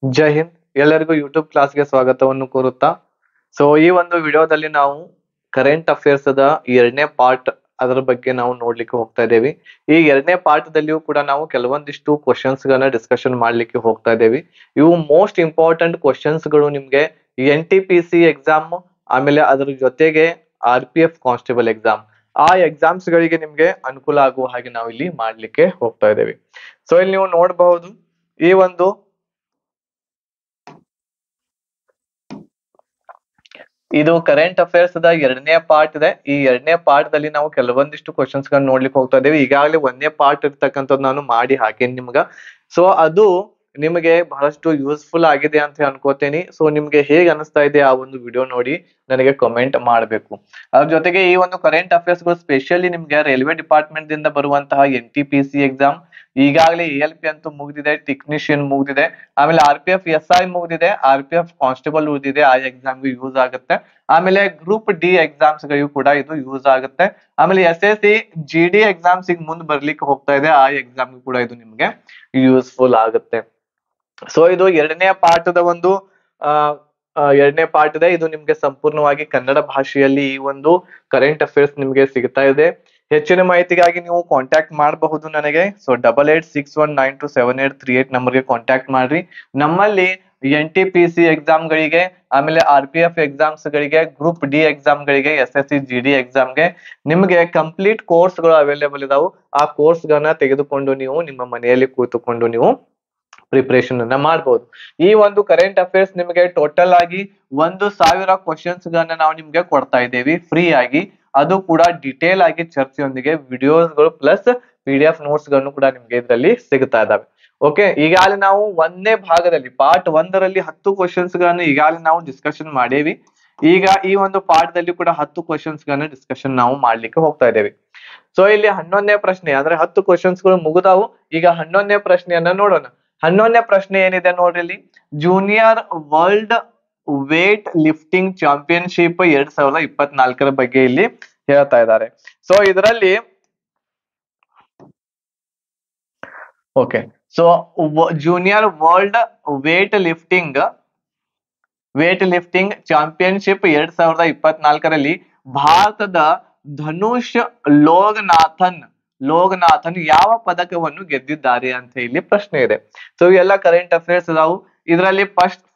ಜೈ ಹಿಂದ್. ಎಲ್ಲರಿಗೂ ಯೂಟ್ಯೂಬ್ ಕ್ಲಾಸ್ಗೆ ಸ್ವಾಗತವನ್ನು ಕೋರುತ್ತಾ, ಈ ಒಂದು ವಿಡಿಯೋದಲ್ಲಿ ನಾವು ಕರೆಂಟ್ ಅಫೇರ್ಸ್ ಅದ ಎರಡನೇ ಪಾರ್ಟ್ ಅದರ ಬಗ್ಗೆ ನಾವು ನೋಡ್ಲಿಕ್ಕೆ ಹೋಗ್ತಾ ಇದ್ದೇವೆ. ಈ ಎರಡನೇ ಪಾಠದಲ್ಲಿಯೂ ಕೂಡ ನಾವು ಕೆಲವೊಂದಿಷ್ಟು ಕ್ವಶನ್ಸ್ ಗಳನ್ನ ಡಿಸ್ಕಷನ್ ಮಾಡ್ಲಿಕ್ಕೆ ಹೋಗ್ತಾ ಇದ್ದೇವೆ. ಇವು ಮೋಸ್ಟ್ ಇಂಪಾರ್ಟೆಂಟ್ ಕ್ವಶನ್ಸ್ ಗಳು ನಿಮ್ಗೆ NTPC ಎಕ್ಸಾಮ್, ಆಮೇಲೆ ಅದ್ರ ಜೊತೆಗೆ RPF ಕಾನ್ಸ್ಟೇಬಲ್ ಎಕ್ಸಾಮ್, ಆ ಎಕ್ಸಾಮ್ಸ್ ಗಳಿಗೆ ನಿಮ್ಗೆ ಅನುಕೂಲ ಆಗುವ ಹಾಗೆ ನಾವು ಇಲ್ಲಿ ಮಾಡ್ಲಿಕ್ಕೆ ಹೋಗ್ತಾ ಇದ್ದೇವೆ. ಇಲ್ಲಿ ನೀವು ನೋಡಬಹುದು, ಈ ಒಂದು ಇದು ಕರೆಂಟ್ ಅಫೇರ್ಸ್ ದ ಎರಡನೇ ಪಾರ್ಟ್ ಇದೆ. ಈ ಎರಡನೇ ಪಾರ್ಟ್ ದಲ್ಲಿ ನಾವು ಕೆಲವೊಂದಿಷ್ಟು ಕ್ವಶನ್ಸ್ ಗಳನ್ನ ನೋಡ್ಲಿಕ್ಕೆ ಹೋಗ್ತಾ ಇದ್ದೇವೆ. ಈಗಾಗಲೇ ಒಂದನೇ ಪಾರ್ಟ್ ಇರ್ತಕ್ಕಂಥದ್ದು ನಾನು ಮಾಡಿ ಹಾಕೇನಿ ನಿಮ್ಗ. ಅದು ನಿಮಗೆ ಬಹಳಷ್ಟು ಯೂಸ್ಫುಲ್ ಆಗಿದೆ ಅಂತ ಅನ್ಕೋತೇನಿ. ನಿಮ್ಗೆ ಹೇಗೆ ಅನಿಸ್ತಾ ಇದೆ ಆ ಒಂದು ವಿಡಿಯೋ ನೋಡಿ ನನಗೆ ಕಮೆಂಟ್ ಮಾಡಬೇಕು. ಅದ್ರ ಜೊತೆಗೆ ಈ ಒಂದು ಕರೆಂಟ್ ಅಫೇರ್ಸ್ ಗಳು ಸ್ಪೆಷಲಿ ನಿಮ್ಗೆ ರೈಲ್ವೆ ಡಿಪಾರ್ಟ್ಮೆಂಟ್ ದಿಂದ ಬರುವಂತಹ NTPC ಎಕ್ಸಾಮ್, ಈಗಾಗಲೇ ALP ಅಂತೂ ಮುಗಿದಿದೆ, ಟೆಕ್ನಿಷಿಯನ್ ಮುಗಿದಿದೆ, ಆಮೇಲೆ RPF SI ಮುಗಿದಿದೆ, RPF ಕಾನ್ಸ್ಟೇಬಲ್ ಉಳಿದಿದೆ, ಆ ಎಕ್ಸಾಮ್ಗೆ ಯೂಸ್ ಆಗುತ್ತೆ. ಆಮೇಲೆ ಗ್ರೂಪ್ D ಎಕ್ಸಾಮ್ಸ್ ಗಳಿಗೂ ಕೂಡ ಇದು ಯೂಸ್ ಆಗುತ್ತೆ. ಆಮೇಲೆ SSC GD ಎಕ್ಸಾಮ್ಸ್ ಈಗ ಮುಂದೆ ಬರ್ಲಿಕ್ಕೆ ಹೋಗ್ತಾ ಇದೆ, ಆ ಎಕ್ಸಾಮ್ ಕೂಡ ಇದು ನಿಮ್ಗೆ ಯೂಸ್ಫುಲ್ ಆಗುತ್ತೆ. ಇದು ಎರಡನೇ ಪಾಠದ ಒಂದು ಎರಡನೇ ಪಾಠ ಇದೆ. ಇದು ನಿಮ್ಗೆ ಸಂಪೂರ್ಣವಾಗಿ ಕನ್ನಡ ಭಾಷೆಯಲ್ಲಿ ಈ ಒಂದು ಕರೆಂಟ್ ಅಫೇರ್ಸ್ ನಿಮ್ಗೆ ಸಿಗ್ತಾ ಇದೆ. ಹೆಚ್ಚಿನ ಮಾಹಿತಿಗಾಗಿ ನೀವು ಕಾಂಟ್ಯಾಕ್ಟ್ ಮಾಡಬಹುದು ನನಗೆ. 8861927838 ನಂಬರ್ಗೆ ಕಾಂಟ್ಯಾಕ್ಟ್ ಮಾಡ್ರಿ. ನಮ್ಮಲ್ಲಿ NTPC ಎಕ್ಸಾಮ್ ಗಳಿಗೆ, ಆಮೇಲೆ RPF ಎಕ್ಸಾಮ್ಸ್ ಗಳಿಗೆ, ಗ್ರೂಪ್ D ಎಕ್ಸಾಮ್ ಗಳಿಗೆ, SSC GD ಎಕ್ಸಾಮ್ಗೆ ನಿಮ್ಗೆ ಕಂಪ್ಲೀಟ್ ಕೋರ್ಸ್ ಗಳು ಅವೈಲೇಬಲ್ ಇದಾವು. ಆ ಕೋರ್ಸ್ ಗಳನ್ನ ತೆಗೆದುಕೊಂಡು ನೀವು ನಿಮ್ಮ ಮನೆಯಲ್ಲಿ ಕೂತುಕೊಂಡು ನೀವು ಪ್ರಿಪರೇಷನ್ ಅನ್ನ ಮಾಡಬಹುದು. ಈ ಒಂದು ಕರೆಂಟ್ ಅಫೇರ್ಸ್ ನಿಮಗೆ ಟೋಟಲ್ ಆಗಿ 1000 ಕ್ವಶನ್ಸ್ ಗಳನ್ನ ನಾವು ನಿಮ್ಗೆ ಕೊಡ್ತಾ ಇದ್ದೇವೆ ಫ್ರೀ ಆಗಿ. ಅದು ಕೂಡ ಡಿಟೇಲ್ ಆಗಿ ಚರ್ಚೆಯೊಂದಿಗೆ ವಿಡಿಯೋಸ್ ಗಳು ಪ್ಲಸ್ PDF ನೋಟ್ಸ್ ಗಳನ್ನು ಕೂಡ ನಿಮ್ಗೆ ಇದರಲ್ಲಿ ಸಿಗ್ತಾ ಇದಾವೆ. ಓಕೆ, ಈಗಾಗಲೇ ನಾವು ಒಂದನೇ ಭಾಗದಲ್ಲಿ ಪಾರ್ಟ್ 1ರಲ್ಲಿ 10 ಕ್ವಶನ್ಸ್ ಗಳನ್ನ ಈಗಾಗಲೇ ನಾವು ಡಿಸ್ಕಷನ್ ಮಾಡೇವಿ. ಈಗ ಈ ಒಂದು ಪಾಠದಲ್ಲಿ ಕೂಡ 10 ಕ್ವಶನ್ಸ್ ಗಳನ್ನ ಡಿಸ್ಕಷನ್ ನಾವು ಮಾಡ್ಲಿಕ್ಕೆ ಹೋಗ್ತಾ ಇದ್ದೇವೆ. ಇಲ್ಲಿ 11ನೇ ಪ್ರಶ್ನೆ ಅಂದ್ರೆ 10 ಕ್ವಶನ್ಸ್ ಗಳು ಮುಗಿದಾವು. ಈಗ 11ನೇ ಪ್ರಶ್ನೆಯನ್ನ ನೋಡೋಣ. 11ನೇ ಪ್ರಶ್ನೆ ಏನಿದೆ ನೋಡ್ರಿ ಇಲ್ಲಿ, junior world weightlifting championship 2024 ಬಗ್ಗೆ ಇಲ್ಲಿ ಹೇಳ್ತಾ ಇದ್ದಾರೆ. ಇದರಲ್ಲಿ okay, junior world weightlifting championship 2024ರಲ್ಲಿ ಭಾರತದ ಧನುಷ್ ಲೋಗನಾಥನ್ ಯಾವ ಪದಕವನ್ನು ಗೆದ್ದಿದ್ದಾರೆ ಅಂತ ಇಲ್ಲಿ ಪ್ರಶ್ನೆ ಇದೆ. ಎಲ್ಲ ಕರೆಂಟ್ ಅಫೇರ್ಸ್ ಅದಾವು. ಇದರಲ್ಲಿ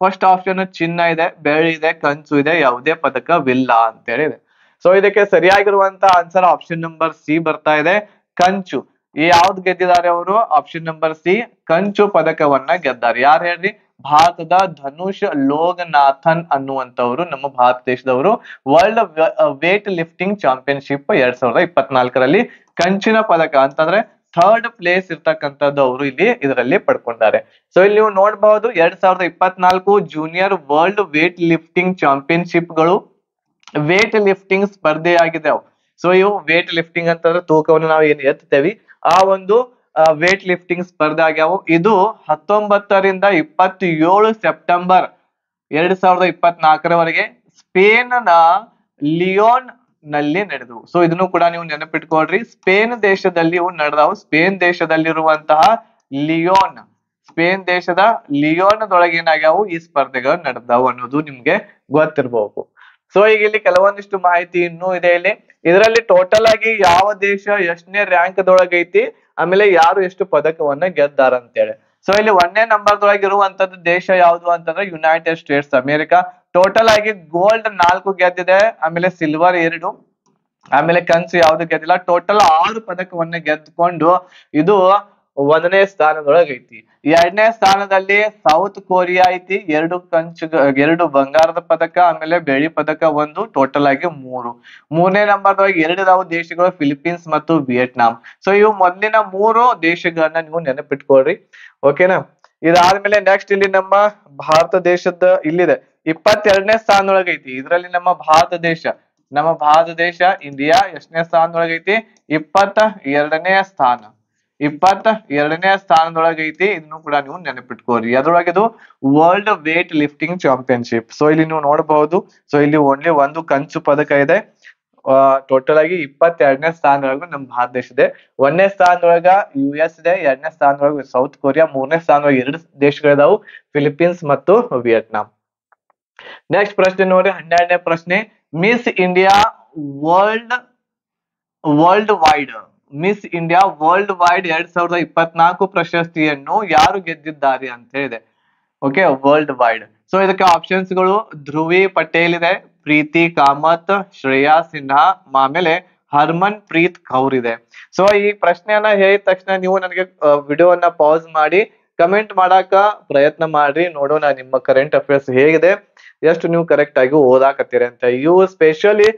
ಫಸ್ಟ್ ಆಪ್ಷನ್ ಚಿನ್ನ ಇದೆ, ಬೆಳ್ಳಿ ಇದೆ, ಕಂಚು ಇದೆ, ಯಾವುದೇ ಪದಕವಿಲ್ಲ ಅಂತ ಹೇಳಿದೆ. ಇದಕ್ಕೆ ಸರಿಯಾಗಿರುವಂತ ಆನ್ಸರ್ ಆಪ್ಷನ್ ನಂಬರ್ C ಬರ್ತಾ ಇದೆ, ಕಂಚು. ಯಾವ್ದು ಗೆದ್ದಿದ್ದಾರೆ ಅವರು? ಆಪ್ಷನ್ ನಂಬರ್ C, ಕಂಚು ಪದಕವನ್ನ ಗೆದ್ದಾರೆ. ಯಾರು ಹೇಳ್ರಿ? ಭಾರತದ ಧನುಷ್ ಲೋಗನಾಥನ್ ಅನ್ನುವಂತವ್ರು ನಮ್ಮ ಭಾರತ ದೇಶದವರು ವರ್ಲ್ಡ್ ವೇಟ್ ಲಿಫ್ಟಿಂಗ್ ಚಾಂಪಿಯನ್ಶಿಪ್ 2024ರಲ್ಲಿ ಕಂಚಿನ ಪದಕ ಅಂತಂದ್ರೆ ಥರ್ಡ್ ಪ್ಲೇಸ್ ಇರ್ತಕ್ಕಂಥದ್ದು ಅವರು ಇದರಲ್ಲಿ ಪಡ್ಕೊಂಡಾರೆ. ಇಲ್ಲಿ ನೀವು ನೋಡಬಹುದು 2024 junior world weightlifting championship ಗಳು ವೇಟ್ ಲಿಫ್ಟಿಂಗ್ ಸ್ಪರ್ಧೆಯಾಗಿದೆ. ಇವು ವೇಟ್ ಲಿಫ್ಟಿಂಗ್ ಅಂತಂದ್ರೆ ತೂಕವನ್ನು ನಾವು ಏನ್ ಎತ್ತುತ್ತೇವೆ, ಆ ಒಂದು ವೇಟ್ ಲಿಫ್ಟಿಂಗ್ ಸ್ಪರ್ಧೆ ಆಗ್ಯಾವು. ಇದು 19ರಿಂದ 27 ಸೆಪ್ಟೆಂಬರ್ 2024ರವರೆಗೆ ಸ್ಪೇನ್ ನ ಲಿಯೋನ್ ನಲ್ಲಿ ನಡೆದವು. ಇದನ್ನು ಕೂಡ ನೀವು ನೆನಪಿಟ್ಕೊಳ್ರಿ, ಸ್ಪೇನ್ ದೇಶದಲ್ಲಿ ಇವು ನಡೆದವು. ಸ್ಪೇನ್ ದೇಶದಲ್ಲಿರುವಂತಹ ಸ್ಪೇನ್ ದೇಶದ ಲಿಯೋನದೊಳಗೆ ಏನಾಗ್ಯಾವು ಈ ಸ್ಪರ್ಧೆಗಳು ನಡೆದವು ಅನ್ನೋದು ನಿಮ್ಗೆ ಗೊತ್ತಿರಬಹುದು. ಈಗ ಇಲ್ಲಿ ಕೆಲವೊಂದಿಷ್ಟು ಮಾಹಿತಿ ಇನ್ನೂ ಇದೆ. ಇದರಲ್ಲಿ ಟೋಟಲ್ ಆಗಿ ಯಾವ ದೇಶ ಎಷ್ಟನೇ ರ್ಯಾಂಕ್ ದೊಳಗೈತಿ, ಆಮೇಲೆ ಯಾರು ಎಷ್ಟು ಪದಕವನ್ನ ಗೆದ್ದಾರ ಅಂತೇಳಿ. ಇಲ್ಲಿ 1ನೇ ನಂಬರ್ದೊಳಗೆ ಇರುವಂತದ್ದು ದೇಶ ಯಾವುದು ಅಂತಂದ್ರೆ ಯುನೈಟೆಡ್ ಸ್ಟೇಟ್ಸ್ ಅಮೆರಿಕಾ. ಟೋಟಲ್ ಆಗಿ ಗೋಲ್ಡ್ 4 ಗೆದ್ದಿದೆ, ಆಮೇಲೆ ಸಿಲ್ವರ್ 2, ಆಮೇಲೆ ಕಂಚು ಯಾವ್ದು ಗೆದ್ದಿಲ್ಲ. ಟೋಟಲ್ 6 ಪದಕವನ್ನ ಗೆದ್ದುಕೊಂಡು ಇದು 1ನೇ ಸ್ಥಾನದೊಳಗೆ ಐತಿ. 2ನೇ ಸ್ಥಾನದಲ್ಲಿ ಸೌತ್ ಕೊರಿಯಾ ಐತಿ, 2 ಬಂಗಾರದ ಪದಕ, ಆಮೇಲೆ ಬೆಳ್ಳಿ ಪದಕ 1, ಟೋಟಲ್ ಆಗಿ 3. 3ನೇ ನಂಬರ್ದೊಳಗೆ 2 ಇದಾವು ದೇಶಗಳು, ಫಿಲಿಪೀನ್ಸ್ ಮತ್ತು ವಿಯೆಟ್ನಾಂ. ಇವು ಮೊದಲಿನ 3 ದೇಶಗಳನ್ನ ನೀವು ನೆನಪಿಟ್ಕೊಳ್ರಿ. ಓಕೆನಾ? ಇದಾದ್ಮೇಲೆ ನೆಕ್ಸ್ಟ್ ಇಲ್ಲಿ ನಮ್ಮ ಭಾರತ ದೇಶದ ಇಲ್ಲಿದೆ 22ನೇ ಸ್ಥಾನದೊಳಗೆ ಐತಿ. ಇದರಲ್ಲಿ ನಮ್ಮ ಭಾರತ ದೇಶ ಇಂಡಿಯಾ ಎಷ್ಟನೇ ಸ್ಥಾನದೊಳಗೈತಿ? 22ನೇ ಸ್ಥಾನ. 22ನೇ ಸ್ಥಾನದೊಳಗೈತಿ. ಇದನ್ನು ಕೂಡ ನೀವು ನೆನಪಿಟ್ಕೋರಿ. ಅದ್ರೊಳಗೆ ಇದು ವರ್ಲ್ಡ್ ವೇಟ್ ಲಿಫ್ಟಿಂಗ್ ಚಾಂಪಿಯನ್ಶಿಪ್. ಇಲ್ಲಿ ನೀವು ನೋಡಬಹುದು, ಇಲ್ಲಿ ಓನ್ಲಿ ಒಂದು ಕಂಚು ಪದಕ ಇದೆ, ಟೋಟಲ್ ಆಗಿ 22ನೇ ಸ್ಥಾನದೊಳಗ ನಮ್ಮ ಭಾರತ ದೇಶ ಇದೆ. 1ನೇ ಸ್ಥಾನದೊಳಗ US ಇದೆ, 2ನೇ ಸ್ಥಾನದೊಳಗ ಸೌತ್ ಕೊರಿಯಾ, 3ನೇ ಸ್ಥಾನದೊಳಗ 2 ದೇಶಗಳಿದಾವು, ಫಿಲಿಪೀನ್ಸ್ ಮತ್ತು ವಿಯೆಟ್ನಾಂ. ನೆಕ್ಸ್ಟ್ ಪ್ರಶ್ನೆ ನೋಡಿ, 12ನೇ ಪ್ರಶ್ನೆ. Miss India world world wide miss India world wide 2024 ಪ್ರಶಸ್ತಿಯನ್ನು ಯಾರು ಗೆದ್ದಿದ್ದಾರೆ ಅಂತ ಹೇಳಿದೆ. Okay, world wide. ಸೊ ಇದಕ್ಕೆ ಆಪ್ಷನ್ಸ್ ಗಳು ಧ್ರುವಿ ಪಟೇಲ್ ಇದೆ, ಪ್ರೀತಿ ಕಾಮತ್, ಶ್ರೇಯಾ ಸಿನ್ಹಾ, ಆಮೇಲೆ ಹರ್ಮನ್ ಪ್ರೀತ್ ಕೌರ್ ಇದೆ. ಸೊ ಈ ಪ್ರಶ್ನೆಯನ್ನ ಹೇಳಿದ ತಕ್ಷಣ ನೀವು ನನಗೆ ವಿಡಿಯೋವನ್ನ ಪಾಸ್ ಮಾಡಿ ಕಮೆಂಟ್ ಮಾಡಾಕ ಪ್ರಯತ್ನ ಮಾಡ್ರಿ. ನೋಡೋಣ ನಿಮ್ಮ ಕರೆಂಟ್ ಅಫೇರ್ಸ್ ಹೇಗಿದೆ, ಎಷ್ಟು ನೀವು ಕರೆಕ್ಟ್ ಆಗಿ ಓದಾಕತ್ತೀರಿ ಅಂತ. ಇವು ಸ್ಪೆಷಲಿ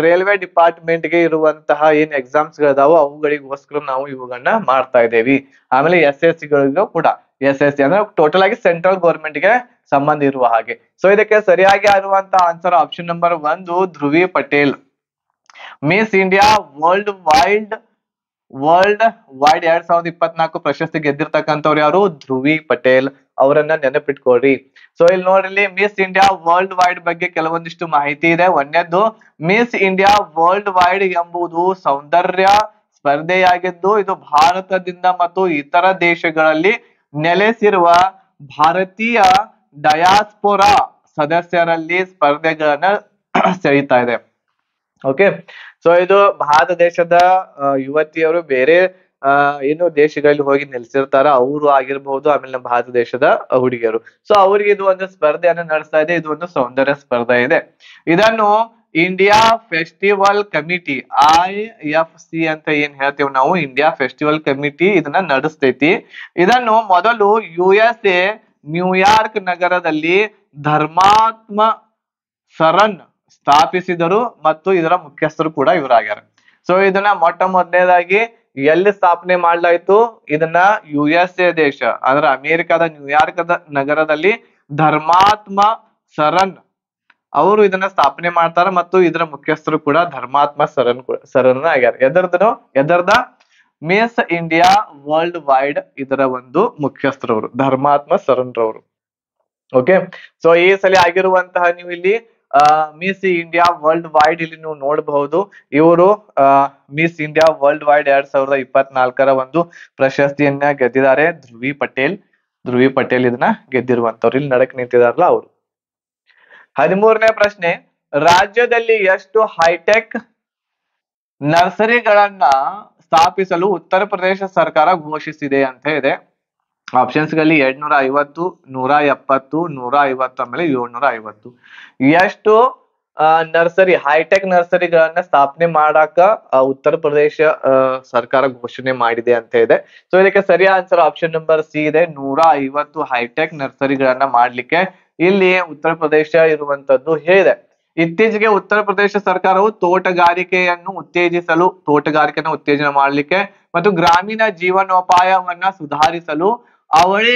ರೈಲ್ವೆ ಡಿಪಾರ್ಟ್ಮೆಂಟ್ ಗೆ ಇರುವಂತಹ ಏನ್ ಎಕ್ಸಾಮ್ಸ್ ಗಳಿದಾವೋ ಅವುಗಳಿಗೋಸ್ಕರ ನಾವು ಇವುಗಳನ್ನ ಮಾಡ್ತಾ ಇದ್ದೇವಿ. ಆಮೇಲೆ SSC ಗಳಿಗೂ ಕೂಡ, SSC ಅಂದ್ರೆ ಟೋಟಲ್ ಆಗಿ ಸೆಂಟ್ರಲ್ ಗೌರ್ಮೆಂಟ್ ಗೆ ಸಂಬಂಧ ಇರುವ ಹಾಗೆ. ಸೊ ಇದಕ್ಕೆ ಸರಿಯಾಗಿ ಆಗಿರುವಂತಹ answer option number 1 Dhruvi Patel. Miss India world wide 2024 ಪ್ರಶಸ್ತಿ ಗೆದ್ದಿರ್ತಕ್ಕಂಥವ್ರು ಯಾರು? ಧ್ರುವಿ ಪಟೇಲ್. ಅವರನ್ನ ನೆನಪಿಟ್ಕೊಳ್ರಿ. ಸೊ ಇಲ್ಲಿ ನೋಡ್ರಿ, ಮಿಸ್ ಇಂಡಿಯಾ ವರ್ಲ್ಡ್ ವೈಡ್ ಬಗ್ಗೆ ಕೆಲವೊಂದಿಷ್ಟು ಮಾಹಿತಿ ಇದೆ. ಒಂದನೇದು, ಮಿಸ್ ಇಂಡಿಯಾ ವರ್ಲ್ಡ್ ವೈಡ್ ಎಂಬುದು ಸೌಂದರ್ಯ ಸ್ಪರ್ಧೆಯಾಗಿದ್ದು ಇದು ಭಾರತದಿಂದ ಮತ್ತು ಇತರ ದೇಶಗಳಲ್ಲಿ ನೆಲೆಸಿರುವ ಭಾರತೀಯ ಡಯಾಸ್ಪೊರಾ ಸದಸ್ಯರಲ್ಲಿ ಸ್ಪರ್ಧೆಗಳನ್ನ ಸೆಳೀತಾ ಇದೆ. ಓಕೆ, ಸೊ ಇದು ಭಾರತ ದೇಶದ ಯುವತಿಯರು ಬೇರೆ ಏನು ದೇಶಗಳಲ್ಲಿ ಹೋಗಿ ನೆಲೆಸಿರ್ತಾರ ಅವರು ಆಗಿರ್ಬಹುದು, ಆಮೇಲೆ ನಮ್ಮ ಭಾರತ ದೇಶದ ಹುಡುಗಿಯರು. ಸೊ ಅವ್ರಿಗೆ ಇದು ಒಂದು ಸ್ಪರ್ಧೆಯನ್ನ ನಡೆಸ್ತಾ ಇದೆ. ಇದು ಒಂದು ಸೌಂದರ್ಯ ಸ್ಪರ್ಧೆ ಇದೆ. ಇದನ್ನು ಇಂಡಿಯಾ ಫೆಸ್ಟಿವಲ್ ಕಮಿಟಿ, IFC ಅಂತ ಏನ್ ಹೇಳ್ತೇವೆ ನಾವು, ಇಂಡಿಯಾ ಫೆಸ್ಟಿವಲ್ ಕಮಿಟಿ ಇದನ್ನ ನಡೆಸ್ತೈತಿ. ಇದನ್ನು ಮೊದಲು USA ನ್ಯೂಯಾರ್ಕ್ ನಗರದಲ್ಲಿ ಧರ್ಮಾತ್ಮ ಸರನ್ ಸ್ಥಾಪಿಸಿದರು ಮತ್ತು ಇದರ ಮುಖ್ಯಸ್ಥರು ಕೂಡ ಇವರಾಗ್ಯಾರ. ಸೊ ಇದನ್ನ ಮೊಟ್ಟ ಮೊದಲನೇದಾಗಿ ಎಲ್ಲಿ ಸ್ಥಾಪನೆ ಮಾಡ್ಲಾಯ್ತು? ಇದನ್ನ USA ದೇಶ ಅಂದ್ರೆ ಅಮೆರಿಕದ ನ್ಯೂಯಾರ್ಕ್ ನಗರದಲ್ಲಿ ಧರ್ಮಾತ್ಮ ಸರನ್ ಅವರು ಇದನ್ನ ಸ್ಥಾಪನೆ ಮಾಡ್ತಾರ ಮತ್ತು ಇದರ ಮುಖ್ಯಸ್ಥರು ಕೂಡ ಧರ್ಮಾತ್ಮ ಸರನ್ ಆಗ್ಯಾರ. ಎದರ್ದ ಮಿಸ್ ಇಂಡಿಯಾ ವರ್ಲ್ಡ್ ವೈಡ್ ಇದರ ಒಂದು ಮುಖ್ಯಸ್ಥರವರು ಧರ್ಮಾತ್ಮ ಸರನ್ ರವರು. ಓಕೆ, ಸೊ ಈ ಸಲ ಆಗಿರುವಂತಹ ನೀವು ಇಲ್ಲಿ ಮಿಸ್ ಇಂಡಿಯಾ ವರ್ಲ್ಡ್ ವೈಡ್ ಇಲ್ಲಿ ನೀವು ನೋಡಬಹುದು. ಇವರು ಮಿಸ್ ಇಂಡಿಯಾ ವರ್ಲ್ಡ್ ವೈಡ್ 2024 ಒಂದು ಪ್ರಶಸ್ತಿಯನ್ನ ಗೆದ್ದಿದ್ದಾರೆ. ಧ್ರುವಿ ಪಟೇಲ್ ಇದನ್ನ ಗೆದ್ದಿರುವಂತವ್ರು, ಇಲ್ಲಿ ನಡಕ್ ನಿಂತಿದಾರಲ್ಲ ಅವರು. 13ನೇ ಪ್ರಶ್ನೆ. ರಾಜ್ಯದಲ್ಲಿ ಎಷ್ಟು ಹೈಟೆಕ್ ನರ್ಸರಿಗಳನ್ನ ಸ್ಥಾಪಿಸಲು ಉತ್ತರ ಪ್ರದೇಶ ಸರ್ಕಾರ ಘೋಷಿಸಿದೆ ಅಂತ ಇದೆ. ಆಪ್ಷನ್ಸ್ ಗಳಲ್ಲಿ 250, 170, 150, ಆಮೇಲೆ 750. ಎಷ್ಟು ನರ್ಸರಿ ಹೈಟೆಕ್ ನರ್ಸರಿಗಳನ್ನ ಸ್ಥಾಪನೆ ಮಾಡಾಕ ಉತ್ತರ ಪ್ರದೇಶ ಸರ್ಕಾರ ಘೋಷಣೆ ಮಾಡಿದೆ ಅಂತ ಇದೆ. ಸೊ ಇದಕ್ಕೆ ಸರಿಯಾದ ಆನ್ಸರ್ ಆಪ್ಷನ್ ನಂಬರ್ C ಇದೆ. 150 ಹೈಟೆಕ್ ನರ್ಸರಿಗಳನ್ನ ಮಾಡ್ಲಿಕ್ಕೆ ಇಲ್ಲಿ ಉತ್ತರ ಪ್ರದೇಶ ಇರುವಂತದ್ದು ಹೇಳಿದೆ. ಇತ್ತೀಚೆಗೆ ಉತ್ತರ ಪ್ರದೇಶ ಸರ್ಕಾರವು ತೋಟಗಾರಿಕೆಯನ್ನು ಉತ್ತೇಜನ ಮಾಡಲಿಕ್ಕೆ ಮತ್ತು ಗ್ರಾಮೀಣ ಜೀವನೋಪಾಯವನ್ನ ಸುಧಾರಿಸಲು ಅವಳಿ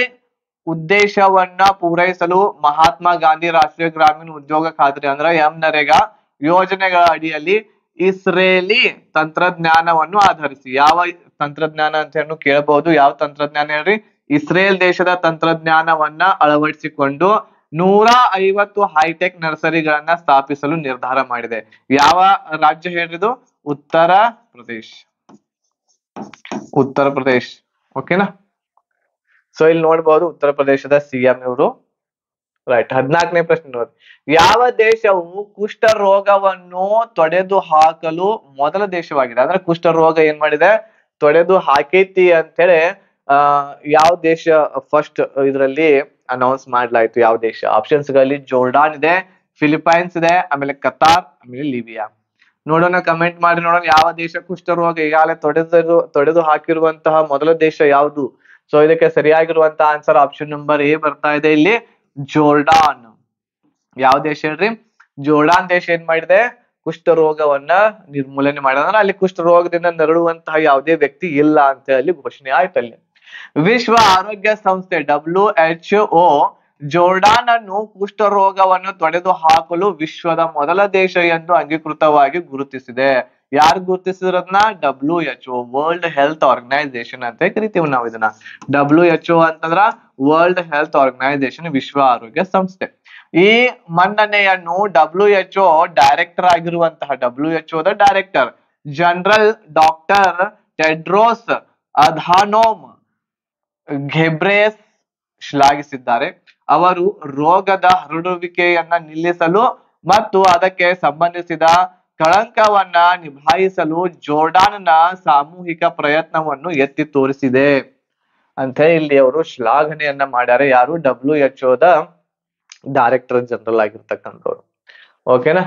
ಉದ್ದೇಶವನ್ನ ಪೂರೈಸಲು ಮಹಾತ್ಮ ಗಾಂಧಿ ರಾಷ್ಟ್ರೀಯ ಗ್ರಾಮೀಣ ಉದ್ಯೋಗ ಖಾತ್ರಿ ಅಂದ್ರೆ MNREGA ಯೋಜನೆಗಳ ಅಡಿಯಲ್ಲಿ ಇಸ್ರೇಲಿ ತಂತ್ರಜ್ಞಾನವನ್ನು ಆಧರಿಸಿ, ಯಾವ ತಂತ್ರಜ್ಞಾನ ಅಂತ ಹೇಳಿ ಕೇಳಬಹುದು. ಯಾವ ತಂತ್ರಜ್ಞಾನ ಹೇಳ್ರಿ? ಇಸ್ರೇಲ್ ದೇಶದ ತಂತ್ರಜ್ಞಾನವನ್ನ ಅಳವಡಿಸಿಕೊಂಡು 150 ಹೈಟೆಕ್ ನರ್ಸರಿಗಳನ್ನ ಸ್ಥಾಪಿಸಲು ನಿರ್ಧಾರ ಮಾಡಿದೆ. ಯಾವ ರಾಜ್ಯ ಹೇಳಿದ್ದು? ಉತ್ತರ ಪ್ರದೇಶ್. ಓಕೆನಾ? ಸೊ ಇಲ್ಲಿ ನೋಡ್ಬಹುದು ಉತ್ತರ ಪ್ರದೇಶದ CM ಇವರು. ರೈಟ್. 14ನೇ ಪ್ರಶ್ನೆ ನೋಡಿ. ಯಾವ ದೇಶವು ಕುಷ್ಠ ರೋಗವನ್ನು ತೊಡೆದು ಹಾಕಲು ಮೊದಲ ದೇಶವಾಗಿದೆ? ಅಂದ್ರೆ ಕುಷ್ಠ ರೋಗ ಏನ್ ಮಾಡಿದೆ? ತೊಡೆದು ಹಾಕೈತಿ ಅಂತ ಹೇಳಿ ಯಾವ ದೇಶ ಫಸ್ಟ್ ಇದರಲ್ಲಿ ಅನೌನ್ಸ್ ಮಾಡ್ಲಾಯ್ತು? ಯಾವ ದೇಶ? ಆಪ್ಷನ್ಸ್ ಗಳಲ್ಲಿ ಜೋರ್ಡಾನ್ ಇದೆ, ಫಿಲಿಪೈನ್ಸ್ ಇದೆ, ಆಮೇಲೆ ಕತಾರ್, ಆಮೇಲೆ ಲಿಬಿಯಾ. ನೋಡೋಣ, ಕಮೆಂಟ್ ಮಾಡಿ ನೋಡೋಣ. ಯಾವ ದೇಶ ಕುಷ್ಠ ರೋಗ ಈಗಾಗಲೇ ತೊಡೆದು ಹಾಕಿರುವಂತಹ ಮೊದಲ ದೇಶ ಯಾವುದು? ಸೊ ಇದಕ್ಕೆ ಸರಿಯಾಗಿರುವಂತಹ ಆನ್ಸರ್ ಆಪ್ಷನ್ ನಂಬರ್ A ಬರ್ತಾ ಇದೆ ಇಲ್ಲಿ, ಜೋರ್ಡಾನ್. ಯಾವ ದೇಶ ಹೇಳ್ರಿ? ಜೋರ್ಡಾನ್ ದೇಶ ಏನ್ ಮಾಡಿದೆ? ಕುಷ್ಠ ರೋಗವನ್ನ ನಿರ್ಮೂಲನೆ ಮಾಡಿದ. ಅಂದ್ರೆ ಅಲ್ಲಿ ಕುಷ್ಠ ರೋಗದಿಂದ ನರಳುವಂತಹ ಯಾವುದೇ ವ್ಯಕ್ತಿ ಇಲ್ಲ ಅಂತ ಹೇಳಿ ಘೋಷಣೆ ಆಯ್ತು ಅಲ್ಲಿ. ವಿಶ್ವ ಆರೋಗ್ಯ ಸಂಸ್ಥೆ WHO ಜೋರ್ಡಾನ್ ಅನ್ನು ಕುಷ್ಠ ರೋಗವನ್ನು ತೊಡೆದು ಹಾಕಲು ವಿಶ್ವದ ಮೊದಲ ದೇಶ ಎಂದು ಅಂಗೀಕೃತವಾಗಿ ಗುರುತಿಸಿದೆ. ಯಾರು ಗುರುತಿಸಿದ್ರನ್ನ? WHO, ವರ್ಲ್ಡ್ ಹೆಲ್ತ್ ಆರ್ಗನೈಸೇಷನ್ ಅಂತ ಕರಿತೀವಿ ನಾವು ಇದನ್ನ. WHO ಅಂತಂದ್ರ ವರ್ಲ್ಡ್ ಹೆಲ್ತ್ ಆರ್ಗನೈಸೇಷನ್, ವಿಶ್ವ ಆರೋಗ್ಯ ಸಂಸ್ಥೆ. ಈ ಮನ್ನಣೆಯನ್ನು WHO ಡೈರೆಕ್ಟರ್ ಆಗಿರುವಂತಹ WHO the director general doctor Tedros Adhanom Ghebreyesus ಶ್ಲಾಘಿಸಿದ್ದಾರೆ. ಅವರು ರೋಗದ ಹರಡುವಿಕೆಯನ್ನ ನಿಲ್ಲಿಸಲು ಮತ್ತು ಅದಕ್ಕೆ ಸಂಬಂಧಿಸಿದ ಕಳಂಕವನ್ನ ನಿಭಾಯಿಸಲು ಜೋರ್ಡಾನ್ನ ಸಾಮೂಹಿಕ ಪ್ರಯತ್ನವನ್ನು ಎತ್ತಿ ತೋರಿಸಿದೆ ಅಂತ ಇಲ್ಲಿ ಅವರು ಶ್ಲಾಘನೆಯನ್ನ ಮಾಡ್ಯಾರ. ಯಾರು? WHO ದ ಡೈರೆಕ್ಟರ್ ಜನರಲ್ ಆಗಿರ್ತಕ್ಕಂಥವ್ರು. ಓಕೆನಾ?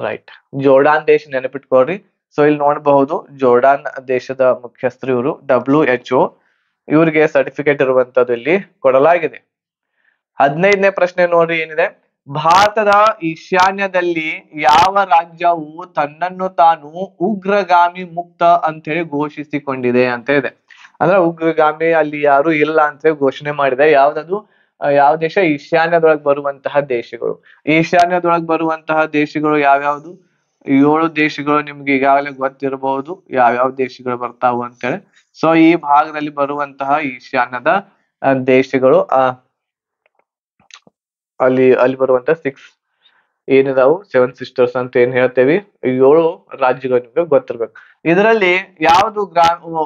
ರೈಟ್. ಜೋರ್ಡಾನ್ ದೇಶ ನೆನಪಿಟ್ಕೊಳ್ರಿ. ಸೊ ಇಲ್ಲಿ ನೋಡಬಹುದು ಜೋರ್ಡಾನ್ ದೇಶದ ಮುಖ್ಯಸ್ಥರು ಇವರು WHO. ಇವ್ರಿಗೆ ಸರ್ಟಿಫಿಕೇಟ್ ಇರುವಂತದ್ದು ಇಲ್ಲಿ ಕೊಡಲಾಗಿದೆ. 15ನೇ ಪ್ರಶ್ನೆ ನೋಡ್ರಿ ಏನಿದೆ. ಭಾರತದ ಈಶಾನ್ಯದಲ್ಲಿ ಯಾವ ರಾಜ್ಯವು ತನ್ನನ್ನು ತಾನು ಉಗ್ರಗಾಮಿ ಮುಕ್ತ ಅಂತ ಹೇಳಿ ಘೋಷಿಸಿಕೊಂಡಿದೆ ಅಂತ ಇದೆ. ಅಂದ್ರೆ ಉಗ್ರಗಾಮಿ ಅಲ್ಲಿ ಯಾರು ಇಲ್ಲ ಅಂತ ಹೇಳಿ ಘೋಷಣೆ ಮಾಡಿದೆ. ಯಾವ್ದದು? ಯಾವ ದೇಶ? ಈಶಾನ್ಯದೊಳಗೆ ಬರುವಂತಹ ದೇಶಗಳು. ಈಶಾನ್ಯದೊಳಗೆ ಬರುವಂತಹ ದೇಶಗಳು ಯಾವ್ಯಾವ್ದು? 7 ದೇಶಗಳು ನಿಮ್ಗೆ ಈಗಾಗಲೇ ಗೊತ್ತಿರಬಹುದು ಯಾವ್ಯಾವ ದೇಶಗಳು ಬರ್ತಾವು ಅಂತೇಳಿ. ಸೊ ಈ ಭಾಗದಲ್ಲಿ ಬರುವಂತಹ ಈಶಾನ್ಯದ ದೇಶಗಳು ಅಲ್ಲಿ ಬರುವಂತಹ 6 ಏನಿದಾವು 7 ಸಿಸ್ಟರ್ಸ್ ಅಂತ ಏನ್ ಹೇಳ್ತೇವಿ, 7 ರಾಜ್ಯಗಳು ನಿಮ್ಗೆ ಗೊತ್ತಿರ್ಬೇಕು. ಇದರಲ್ಲಿ ಯಾವ್ದು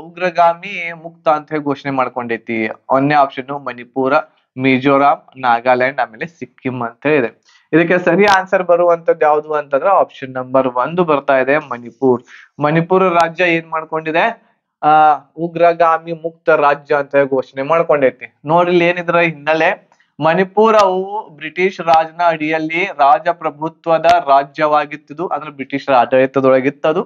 ಉಗ್ರಗಾಮಿ ಮುಕ್ತ ಅಂತ ಹೇಳಿ ಘೋಷಣೆ ಮಾಡ್ಕೊಂಡೈತಿ? ಒಂದನೇ ಆಪ್ಷನ್ ಮಣಿಪುರ, ಮಿಜೋರಾಂ, ನಾಗಾಲ್ಯಾಂಡ್, ಆಮೇಲೆ ಸಿಕ್ಕಿಂ ಅಂತ ಇದೆ. ಇದಕ್ಕೆ ಸರಿ ಆನ್ಸರ್ ಬರುವಂತದ್ದು ಯಾವ್ದು ಅಂತಂದ್ರೆ ಆಪ್ಷನ್ ನಂಬರ್ 1 ಬರ್ತಾ ಇದೆ, ಮಣಿಪುರ್. ಮಣಿಪುರ ರಾಜ್ಯ ಏನ್ ಮಾಡ್ಕೊಂಡಿದೆ? ಉಗ್ರಗಾಮಿ ಮುಕ್ತ ರಾಜ್ಯ ಅಂತ ಘೋಷಣೆ ಮಾಡ್ಕೊಂಡೈತಿ. ನೋಡ್ರಿ ಏನಿದ್ರ ಹಿನ್ನೆಲೆ. ಮಣಿಪುರವು ಬ್ರಿಟಿಷ್ ರಾಜ್ನ ಅಡಿಯಲ್ಲಿ ರಾಜಪ್ರಭುತ್ವದ ರಾಜ್ಯವಾಗಿತ್ತು. ಅಂದ್ರೆ ಬ್ರಿಟಿಷರ ಆಡಳಿತದೊಳಗಿತ್ತದು.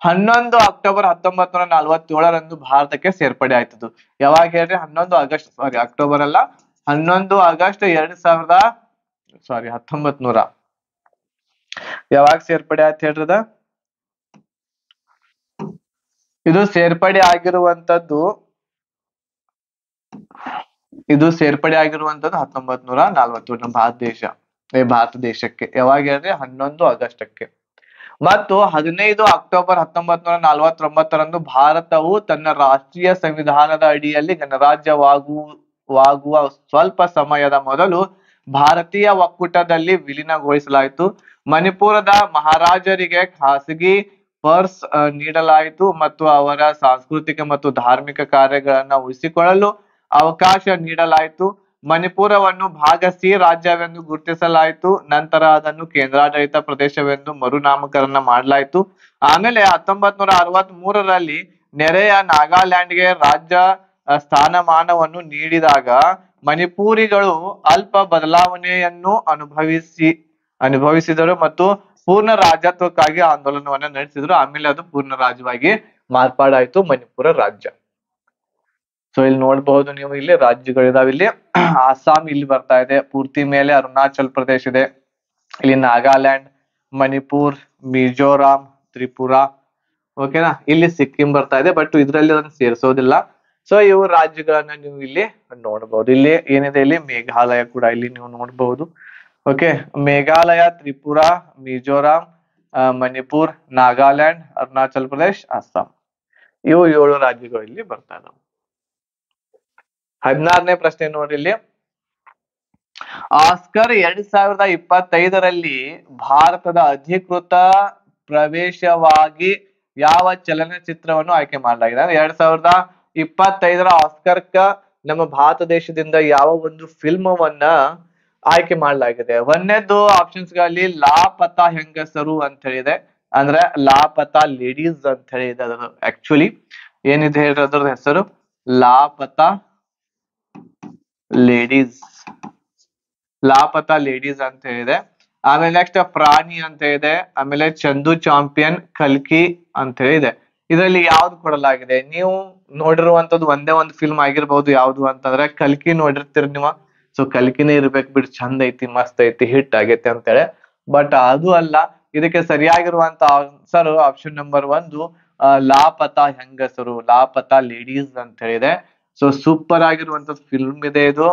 11 ಅಕ್ಟೋಬರ್ 1947 ಭಾರತಕ್ಕೆ ಸೇರ್ಪಡೆ ಆಯ್ತದು. ಯಾವಾಗ ಹೇಳ್ರಿ? 11 ಆಗಸ್ಟ್, ಸಾರಿ ಅಕ್ಟೋಬರ್ ಅಲ್ಲ, 11 ಆಗಸ್ಟ್ 1900 ಯಾವಾಗ ಸೇರ್ಪಡೆ ಆಯ್ತು ಹೇಳ್ರದ? ಇದು ಸೇರ್ಪಡೆ ಆಗಿರುವಂತದ್ದು 1940 ನಮ್ಮ ಭಾರತ ದೇಶಕ್ಕೆ. ಯಾವಾಗ ಹೇಳ್ರಿ? 11 ಆಗಸ್ಟಕ್ಕೆ. ಮತ್ತು 15 ಅಕ್ಟೋಬರ್ 1949 ಭಾರತವು ತನ್ನ ರಾಷ್ಟ್ರೀಯ ಸಂವಿಧಾನದ ಅಡಿಯಲ್ಲಿ ಗಣರಾಜ್ಯವಾಗುವ ಸ್ವಲ್ಪ ಸಮಯದ ಮೊದಲು ಭಾರತೀಯ ಒಕ್ಕೂಟದಲ್ಲಿ ವಿಲೀನಗೊಳಿಸಲಾಯಿತು. ಮಣಿಪುರದ ಮಹಾರಾಜರಿಗೆ ಖಾಸಗಿ ಪರ್ಸ್ ನೀಡಲಾಯಿತು ಮತ್ತು ಅವರ ಸಾಂಸ್ಕೃತಿಕ ಮತ್ತು ಧಾರ್ಮಿಕ ಕಾರ್ಯಗಳನ್ನ ಉಳಿಸಿಕೊಳ್ಳಲು ಅವಕಾಶ ನೀಡಲಾಯಿತು. ಮಣಿಪುರವನ್ನು ಭಾಗ ಸಿ ರಾಜ್ಯವೆಂದು ಗುರುತಿಸಲಾಯಿತು. ನಂತರ ಅದನ್ನು ಕೇಂದ್ರಾಡಳಿತ ಪ್ರದೇಶವೆಂದು ಮರುನಾಮಕರಣ ಮಾಡಲಾಯಿತು. ಆಮೇಲೆ 1963ರಲ್ಲಿ ನೆರೆಯ ನಾಗಾಲ್ಯಾಂಡ್ಗೆ ರಾಜ್ಯ ಸ್ಥಾನಮಾನವನ್ನು ನೀಡಿದಾಗ ಮಣಿಪುರಿಗಳು ಅಲ್ಪ ಬದಲಾವಣೆಯನ್ನು ಅನುಭವಿಸಿದರು ಮತ್ತು ಪೂರ್ಣ ರಾಜ್ಯತ್ವಕ್ಕಾಗಿ ಆಂದೋಲನವನ್ನ ನಡೆಸಿದ್ರು. ಆಮೇಲೆ ಅದು ಪೂರ್ಣ ರಾಜ್ಯವಾಗಿ ಮಾರ್ಪಾಡಾಯ್ತು ಮಣಿಪುರ ರಾಜ್ಯ. ಸೊ ಇಲ್ಲಿ ನೋಡ್ಬಹುದು ನೀವು, ಇಲ್ಲಿ ರಾಜ್ಯಗಳಿದಾವೆ. ಇಲ್ಲಿ ಆಸಾಂ ಇಲ್ಲಿ ಬರ್ತಾ ಇದೆ ಪೂರ್ತಿ ಮೇಲೆ, ಅರುಣಾಚಲ್ ಪ್ರದೇಶ ಇದೆ, ಇಲ್ಲಿ ನಾಗಾಲ್ಯಾಂಡ್, ಮಣಿಪುರ್, ಮಿಜೋರಾಂ, ತ್ರಿಪುರಾ. ಓಕೆನಾ? ಇಲ್ಲಿ ಸಿಕ್ಕಿಂ ಬರ್ತಾ ಇದೆ, ಬಟ್ ಇದ್ರಲ್ಲಿ ಅದನ್ನ ಸೇರಿಸೋದಿಲ್ಲ. ಸೊ ಇವು ರಾಜ್ಯಗಳನ್ನ ನೀವು ಇಲ್ಲಿ ನೋಡಬಹುದು. ಇಲ್ಲಿ ಏನಿದೆ? ಇಲ್ಲಿ ಮೇಘಾಲಯ ಕೂಡ ಇಲ್ಲಿ ನೀವು ನೋಡಬಹುದು. ಓಕೆ, ಮೇಘಾಲಯ, ತ್ರಿಪುರಾ, ಮಿಜೋರಾಂ, ಮಣಿಪುರ್, ನಾಗಾಲ್ಯಾಂಡ್, ಅರುಣಾಚಲ್ ಪ್ರದೇಶ್, ಅಸ್ಸಾಂ, ಇವು 7 ರಾಜ್ಯಗಳು ಇಲ್ಲಿ ಬರ್ತಾ ಇದಾವೆ. 16ನೇ ಪ್ರಶ್ನೆ ನೋಡ್ರಿ ಇಲ್ಲಿ. ಆಸ್ಕರ್ 2025ರಲ್ಲಿ ಭಾರತದ ಅಧಿಕೃತ ಪ್ರವೇಶವಾಗಿ ಯಾವ ಚಲನಚಿತ್ರವನ್ನು ಆಯ್ಕೆ ಮಾಡಲಾಗಿದೆ? 2025ರ ಆಸ್ಕರ್ಕ ನಮ್ಮ ಭಾರತ ದೇಶದಿಂದ ಯಾವ ಒಂದು ಫಿಲ್ಮವನ್ನ ಆಯ್ಕೆ ಮಾಡಲಾಗಿದೆ? ಒಂದನೇದು ಆಪ್ಷನ್ಸ್ ಗಳಲ್ಲಿ ಲಾಪತಾ ಹೆಂಗಸರು ಅಂತ ಹೇಳಿದೆ, ಅಂದ್ರೆ ಲಾಪತಾ ಲೇಡೀಸ್ ಅಂತ ಹೇಳಿದೆ. ಅದ್ರ ಆಕ್ಚುಲಿ ಏನಿದೆ ಹೇಳ್ರಿ ಅದ್ರದ್ದು ಹೆಸರು? ಲಾಪತಾ ಲೇಡೀಸ್ ಅಂತ ಹೇಳಿದೆ. ಆಮೇಲೆ ನೆಕ್ಸ್ಟ್ ಪ್ರಾಣಿ ಅಂತ ಇದೆ. ಆಮೇಲೆ ಚಂದು ಚಾಂಪಿಯನ್, ಕಲ್ಕಿ ಅಂತ ಹೇಳಿದೆ. ಇದರಲ್ಲಿ ಯಾವ್ದು ಕೊಡಲಾಗಿದೆ? ನೀವು ನೋಡಿರುವಂತದ್ದು ಒಂದೇ ಒಂದು ಫಿಲ್ಮ್ ಆಗಿರ್ಬಹುದು. ಯಾವ್ದು ಅಂತಂದ್ರೆ ಕಲ್ಕಿ ನೋಡಿರ್ತೀರಿ ನೀವು. ಸೊ ಕಲ್ಕಿನೇ ಇರ್ಬೇಕು ಬಿಡ್, ಚಂದ ಐತಿ, ಮಸ್ತ್ ಐತಿ, ಹಿಟ್ ಆಗೈತಿ ಅಂತೇಳಿ. ಬಟ್ ಅದು ಅಲ್ಲ. ಇದಕ್ಕೆ ಸರಿಯಾಗಿರುವಂತ ಆನ್ಸರ್ ಆಪ್ಷನ್ ನಂಬರ್ 1 ಲಾಪತಾ ಹೆಂಗಸರು, ಲಾಪತಾ ಲೇಡೀಸ್ ಅಂತ ಹೇಳಿದೆ. ಸೊ ಸೂಪರ್ ಆಗಿರುವಂತ ಫಿಲ್ಮ್ ಇದೆ ಇದು.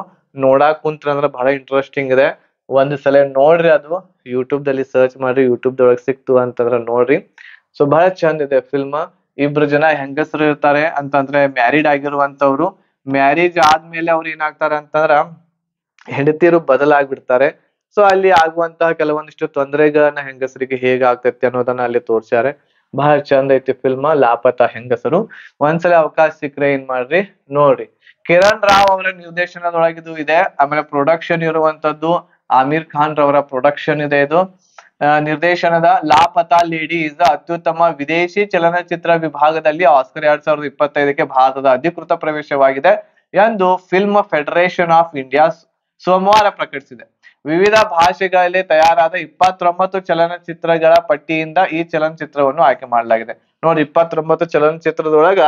ನೋಡಾಕ್ ಕುಂತ್ರ ಅಂದ್ರೆ ಬಹಳ ಇಂಟ್ರೆಸ್ಟಿಂಗ್ ಇದೆ. ಒಂದ್ ಸಲ ನೋಡ್ರಿ, ಅದು ಯೂಟ್ಯೂಬ್ ದಲ್ಲಿ ಸರ್ಚ್ ಮಾಡ್ರಿ, ಯೂಟ್ಯೂಬ್ ದೊಳಗೆ ಸಿಕ್ತು ಅಂತಂದ್ರೆ ನೋಡ್ರಿ. ಸೊ ಬಹಳ ಚಂದ ಇದೆ ಫಿಲ್ಮ್. 2 ಜನ ಹೆಂಗಸರು ಇರ್ತಾರೆ ಅಂತಂದ್ರೆ ಮ್ಯಾರಿಡ್ ಆಗಿರುವಂತವ್ರು. ಮ್ಯಾರೇಜ್ ಆದ್ಮೇಲೆ ಅವ್ರು ಏನಾಗ್ತಾರೆ ಅಂತಂದ್ರ ಹೆಂಡತಿಯರು ಬದಲಾಗ್ಬಿಡ್ತಾರೆ. ಸೊ ಅಲ್ಲಿ ಆಗುವಂತಹ ಕೆಲವೊಂದಿಷ್ಟು ತೊಂದರೆಗಳನ್ನ ಹೆಂಗಸರಿಗೆ ಹೇಗೆ ಆಗ್ತೈತಿ ಅನ್ನೋದನ್ನ ಅಲ್ಲಿ ತೋರ್ಸ್ಯಾರೆ. ಬಹಳ ಚಂದ ಐತಿ ಫಿಲ್ಮ್ ಲಾಪತಾ ಹೆಂಗಸರು. ಒಂದ್ಸಲ ಅವಕಾಶ ಸಿಕ್ಕ್ರೆ ಏನ್ ಮಾಡ್ರಿ ನೋಡ್ರಿ. ಕಿರಣ್ ರಾವ್ ಅವರ ನಿರ್ದೇಶನದೊಳಗಿದು ಇದೆ. ಆಮೇಲೆ ಪ್ರೊಡಕ್ಷನ್ ಇರುವಂತದ್ದು ಆಮೀರ್ ಖಾನ್ ರವರ ಪ್ರೊಡಕ್ಷನ್ ಇದೆ ಇದು. ನಿರ್ದೇಶನದ ಲಾಪತಾ ಲೇಡೀಸ್ ಅತ್ಯುತ್ತಮ ವಿದೇಶಿ ಚಲನಚಿತ್ರ ವಿಭಾಗದಲ್ಲಿ ಆಸ್ಕರ್ 2025ಕ್ಕೆ ಭಾರತದ ಅಧಿಕೃತ ಪ್ರವೇಶವಾಗಿದೆ ಎಂದು ಫಿಲ್ಮ್ ಫೆಡರೇಷನ್ ಆಫ್ ಇಂಡಿಯಾ ಸೋಮವಾರ ಪ್ರಕಟಿಸಿದೆ. ವಿವಿಧ ಭಾಷೆಗಳಲ್ಲಿ ತಯಾರಾದ 29 ಚಲನಚಿತ್ರಗಳ ಪಟ್ಟಿಯಿಂದ ಈ ಚಲನಚಿತ್ರವನ್ನು ಆಯ್ಕೆ ಮಾಡಲಾಗಿದೆ. ನೋಡಿ 29 ಚಲನಚಿತ್ರದೊಳಗ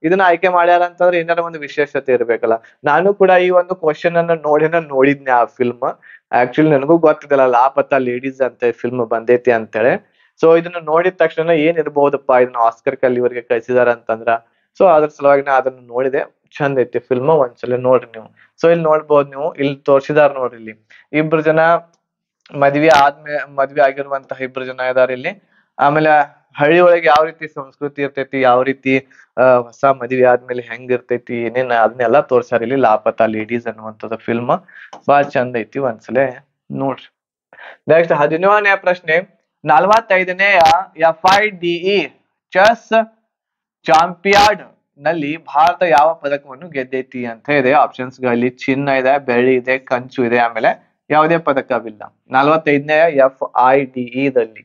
ಇದನ್ನ ಆಯ್ಕೆ ಮಾಡ್ಯಾರ ಅಂತಂದ್ರೆ ಏನಾರ ಒಂದು ವಿಶೇಷತೆ ಇರ್ಬೇಕಲ್ಲ. ನಾನು ಕೂಡ ಈ ಒಂದು ಕ್ವಶನ್ ಅನ್ನ ನೋಡಿದ್ನಿ ಆ ಫಿಲ್ಮ್. ಆಕ್ಚುಲಿ ನನಗೂ ಗೊತ್ತಿದ್ದಲ್ಲ ಲಾಪತಾ ಲೇಡೀಸ್ ಅಂತ ಫಿಲ್ಮ್ ಬಂದೈತಿ ಅಂತೇಳಿ. ಸೊ ಇದನ್ನ ನೋಡಿದ ತಕ್ಷಣ ಏನ್ ಇರ್ಬಹುದಪ್ಪ ಇದನ್ನ ಆಸ್ಕರ್ ಇವರಿಗೆ ಕಳಿಸಿದಾರ ಅಂತಂದ್ರ, ಸೊ ಅದ್ರ ಸಲುವಾಗಿ ನಾ ಅದನ್ನ ನೋಡಿದೆ. ಚಂದ ಐತಿ ಫಿಲ್ಮ್, ಒಂದ್ಸಲ ನೋಡ್ರಿ ನೀವು. ಸೊ ಇಲ್ಲಿ ನೋಡ್ಬೋದು ನೀವು, ಇಲ್ಲಿ ತೋರ್ಸಿದಾರ ನೋಡ್ರಿ. ಇಲ್ಲಿ ಇಬ್ರು ಜನ ಮದ್ವೆ ಆಗಿರುವಂತಹ ಇಬ್ರು ಜನ ಇದಾರೆ ಇಲ್ಲಿ. ಆಮೇಲೆ ಹಳ್ಳಿ ಒಳಗೆ ಯಾವ ರೀತಿ ಸಂಸ್ಕೃತಿ ಇರ್ತೈತಿ, ಯಾವ ರೀತಿ ಹೊಸ ಮದ್ವೆ ಆದ್ಮೇಲೆ ಹೆಂಗ್ ಇರ್ತೈತಿ ಏನೇನ್ ಅದನ್ನೆಲ್ಲಾ ತೋರ್ಸಾರ ಇಲ್ಲಿ ಲಾಪತಾ ಲೇಡೀಸ್ ಅನ್ನುವಂಥದ್ದು ಫಿಲ್ಮ್. ಬಾಳ ಚಂದ ಐತಿ, ಒಂದ್ಸಲ ನೋಡ್ರಿ. ನೆಕ್ಸ್ಟ್ 17ನೇ ಪ್ರಶ್ನೆ. 45ನೇಯ FIDE ಚೆಸ್ ಚಾಂಪಿಯಾಡ್ ನಲ್ಲಿ ಭಾರತ ಯಾವ ಪದಕವನ್ನು ಗೆದ್ದೈತಿ ಅಂತ ಇದೆ. ಆಪ್ಷನ್ಸ್ ಗಳಲ್ಲಿ ಚಿನ್ನ ಇದೆ, ಬೆಳ್ಳಿ ಇದೆ, ಕಂಚು ಇದೆ, ಆಮೇಲೆ ಯಾವುದೇ ಪದಕವಿಲ್ಲ. 45ನೇ FIDE ದಲ್ಲಿ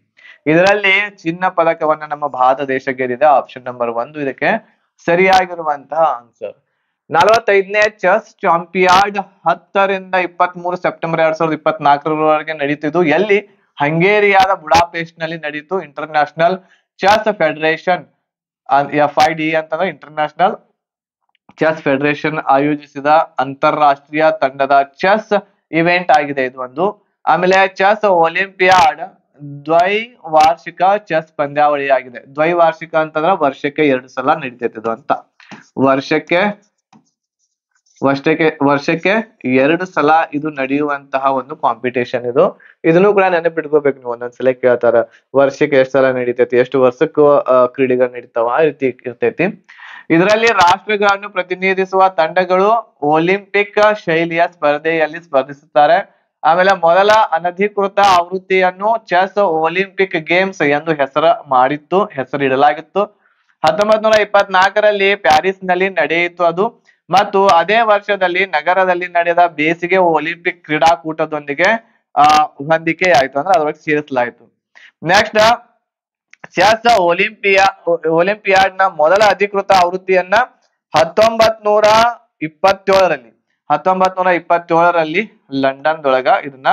ಇದರಲ್ಲಿ ಚಿನ್ನ ಪದಕವನ್ನ ನಮ್ಮ ಭಾರತ ದೇಶ ಗೆದ್ದಿದೆ. ಆಪ್ಷನ್ ನಂಬರ್ 1 ಇದಕ್ಕೆ ಸರಿಯಾಗಿರುವಂತಹ ಆನ್ಸರ್. 45ನೇ ಚೆಸ್ ಚಾಂಪಿಯಾಡ್ 10 ರಿಂದ 23 ಸೆಪ್ಟೆಂಬರ್ 2024 ನಡೀತಿದ್ದು ಎಲ್ಲಿ? ಹಂಗೇರಿಯಾದ ಬುಡಾಪೆಸ್ಟ್ ನಲ್ಲಿ ನಡೀತು. ಇಂಟರ್ನ್ಯಾಷನಲ್ ಚೆಸ್ ಫೆಡರೇಷನ್ FIDE ಅಂತಂದ್ರೆ ಇಂಟರ್ನ್ಯಾಷನಲ್ ಚೆಸ್ ಫೆಡರೇಷನ್ ಆಯೋಜಿಸಿದ ಅಂತಾರಾಷ್ಟ್ರೀಯ ತಂಡದ ಚೆಸ್ ಇವೆಂಟ್ ಆಗಿದೆ ಇದು ಒಂದು. ಆಮೇಲೆ ಚೆಸ್ ಒಲಿಂಪಿಯಾಡ್ ದ್ವೈವಾರ್ಷಿಕ ಚೆಸ್ ಪಂದ್ಯಾವಳಿ ಆಗಿದೆ. ದ್ವೈವಾರ್ಷಿಕ ಅಂತಂದ್ರೆ ವರ್ಷಕ್ಕೆ 2 ಸಲ ನಡೀತೈತಿದು ಅಂತ. ವರ್ಷಕ್ಕೆ 2 ಸಲ ಇದು ನಡೆಯುವಂತಹ ಒಂದು ಕಾಂಪಿಟೇಷನ್ ಇದು. ಇದನ್ನು ಕೂಡ ನೆನಪಿಟ್ಕೋಬೇಕು ನೀವು. ಒಂದೊಂದ್ಸಲ ಕೇಳ್ತಾರ ವರ್ಷಕ್ಕೆ ಎಷ್ಟು ಸಲ ನಡೀತೈತಿ, ಎಷ್ಟು ವರ್ಷಕ್ಕೂ ಕ್ರೀಡೆಗಳು ನಡೀತಾವ, ಆ ರೀತಿ ಇರ್ತೈತಿ. ಇದರಲ್ಲಿ ರಾಷ್ಟ್ರಗಳನ್ನು ಪ್ರತಿನಿಧಿಸುವ ತಂಡಗಳು ಒಲಿಂಪಿಕ್ ಶೈಲಿಯ ಸ್ಪರ್ಧೆಯಲ್ಲಿ ಸ್ಪರ್ಧಿಸುತ್ತಾರೆ. ಆಮೇಲೆ ಮೊದಲ ಅನಧಿಕೃತ ಆವೃತ್ತಿಯನ್ನು ಚೆಸ್ ಒಲಿಂಪಿಕ್ ಗೇಮ್ಸ್ ಎಂದು ಹೆಸರಿಡಲಾಗಿತ್ತು. 1924ರಲ್ಲಿ ಪ್ಯಾರಿಸ್ ನಲ್ಲಿ ನಡೆಯಿತು ಅದು. ಮತ್ತು ಅದೇ ವರ್ಷದಲ್ಲಿ ನಗರದಲ್ಲಿ ನಡೆದ ಬೇಸಿಗೆ ಒಲಿಂಪಿಕ್ ಕ್ರೀಡಾಕೂಟದೊಂದಿಗೆ ಹೊಂದಿಕೆ ಆಯ್ತು, ಅಂದ್ರೆ ಅದರೊಳಗೆ ಸೇರಿಸಲಾಯಿತು. ನೆಕ್ಸ್ಟ್ ಚೆಸ್ ಒಲಿಂಪಿಯಾಡ್ ನ ಮೊದಲ ಅಧಿಕೃತ ಆವೃತ್ತಿಯನ್ನ 1927ರಲ್ಲಿ ಲಂಡನ್ ದೊಳಗ ಇದನ್ನ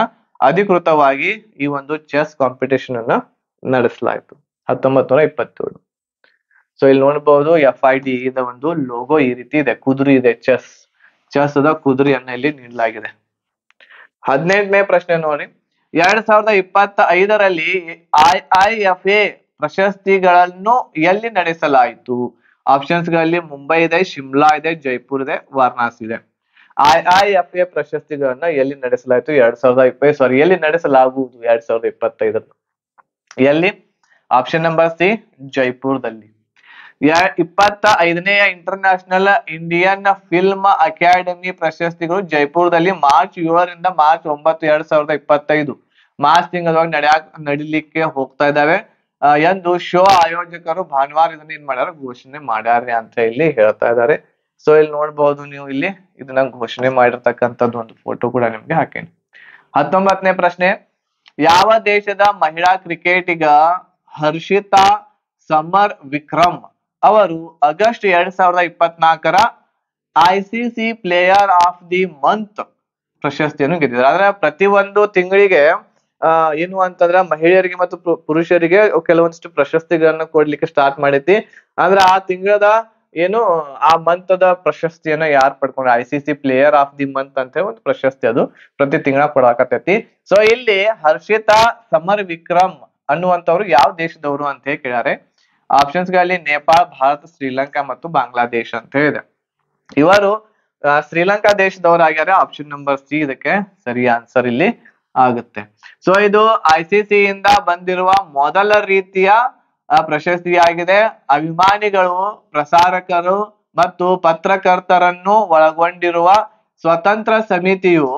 ಅಧಿಕೃತವಾಗಿ ಈ ಒಂದು ಚೆಸ್ ಕಾಂಪಿಟೇಷನ್ ಅನ್ನ ನಡೆಸಲಾಯಿತು 1927. ಸೊ ಇಲ್ಲಿ ನೋಡಬಹುದು FIDE ದ ಒಂದು ಲೋಗೋ ಈ ರೀತಿ ಇದೆ. ಕುದುರೆ ಇದೆ, ಚೆಸ್ ದ ಕುದುರೆಯನ್ನ ಇಲ್ಲಿ ನೀಡಲಾಗಿದೆ. 18ನೇ ಪ್ರಶ್ನೆ ನೋಡಿ. 2025ರಲ್ಲಿ IIFA ಪ್ರಶಸ್ತಿಗಳನ್ನು ಎಲ್ಲಿ ನಡೆಸಲಾಯಿತು? ಆಪ್ಷನ್ಸ್ ಗಳಲ್ಲಿ ಮುಂಬೈ ಇದೆ, ಶಿಮ್ಲಾ ಇದೆ, ಜೈಪುರ್ ಇದೆ, ವಾರಣಾಸಿ ಇದೆ. IIFA ಪ್ರಶಸ್ತಿಗಳನ್ನ ಎಲ್ಲಿ ನಡೆಸಲಾಯಿತು? ಎಲ್ಲಿ ನಡೆಸಲಾಗುವುದು 2025 ಎಲ್ಲಿ? ಆಪ್ಷನ್ ನಂಬರ್ ಸಿ ಜೈಪುರದಲ್ಲಿ. 25ನೇ ಇಂಟರ್ನ್ಯಾಷನಲ್ ಇಂಡಿಯನ್ ಫಿಲ್ಮ್ ಅಕಾಡೆಮಿ ಪ್ರಶಸ್ತಿಗಳು ಜೈಪುರದಲ್ಲಿ ಮಾರ್ಚ್ 7ರಿಂದ ಮಾರ್ಚ್ 9, 2025 ಮಾರ್ಚ್ ತಿಂಗಳೊಳಗೆ ನಡಿಲಿಕ್ಕೆ ಹೋಗ್ತಾ ಇದ್ದಾವೆ ಎಂದು ಶೋ ಆಯೋಜಕರು ಭಾನುವಾರ ಇದನ್ನ ಏನ್ ಮಾಡ್ಯಾರ ಘೋಷಣೆ ಮಾಡ್ಯಾರ ಅಂತ ಇಲ್ಲಿ ಹೇಳ್ತಾ ಇದ್ದಾರೆ. ಸೊ ಇಲ್ಲಿ ನೋಡ್ಬಹುದು ನೀವು, ಇಲ್ಲಿ ಇದನ್ನ ಘೋಷಣೆ ಮಾಡಿರ್ತಕ್ಕಂಥದ್ದು ಒಂದು ಫೋಟೋ ಕೂಡ ನಿಮ್ಗೆ ಹಾಕೇನಿ. 19ನೇ ಪ್ರಶ್ನೆ. ಯಾವ ದೇಶದ ಮಹಿಳಾ ಕ್ರಿಕೆಟಿಗ ಹರ್ಷಿತಾ ಸಮರ್ ವಿಕ್ರಮ್ ಅವರು ಆಗಸ್ಟ್ 2024ರ ICC player of the month ಪ್ರಶಸ್ತಿಯನ್ನು ಗೆದ್ದಿದ್ದಾರೆ. ಆದ್ರೆ ಪ್ರತಿ ಒಂದು ತಿಂಗಳಿಗೆ ಏನು ಅಂತಂದ್ರೆ ಮಹಿಳೆಯರಿಗೆ ಮತ್ತು ಪುರುಷರಿಗೆ ಕೆಲವೊಂದಿಷ್ಟು ಪ್ರಶಸ್ತಿಗಳನ್ನ ಕೊಡ್ಲಿಕ್ಕೆ ಸ್ಟಾರ್ಟ್ ಮಾಡೈತಿ. ಅಂದ್ರೆ ಆ ತಿಂಗಳದ ಏನು ಆ ಮಂತದ ಪ್ರಶಸ್ತಿಯನ್ನ ಯಾರು ಪಡ್ಕೊಂಡ್ರೆ ICC player of the month ಅಂತ ಒಂದು ಪ್ರಶಸ್ತಿ ಅದು ಪ್ರತಿ ತಿಂಗಳ ಕೊಡಾಕತೈತಿ. ಸೊ ಇಲ್ಲಿ ಹರ್ಷಿತಾ ಸಮರ್ ವಿಕ್ರಮ್ ಅನ್ನುವಂಥವ್ರು ಯಾವ ದೇಶದವರು ಅಂತ ಹೇಳಿ ಕೇಳ್ಯಾರೆ. ಆಪ್ಷನ್ಸ್ ಗಳಲ್ಲಿ ನೇಪಾಳ, ಭಾರತ, ಶ್ರೀಲಂಕಾ ಮತ್ತು ಬಾಂಗ್ಲಾದೇಶ ಅಂತ ಇದೆ. ಇವರು ಶ್ರೀಲಂಕಾ ದೇಶದವರಾಗ್ಯಾರ. ಆಪ್ಷನ್ ನಂಬರ್ ಸಿ ಇದಕ್ಕೆ ಸರಿ ಆನ್ಸರ್ ಇಲ್ಲಿ ಆಗುತ್ತೆ. ಸೊ ಇದು ICC ಇಂದ ಬಂದಿರುವ ಮೊದಲ ರೀತಿಯ ಪ್ರಶಸ್ತಿಯಾಗಿದೆ. ಅಭಿಮಾನಿಗಳು, ಪ್ರಸಾರಕರು ಮತ್ತು ಪತ್ರಕರ್ತರನ್ನು ಒಳಗೊಂಡಿರುವ ಸ್ವತಂತ್ರ ಸಮಿತಿಯು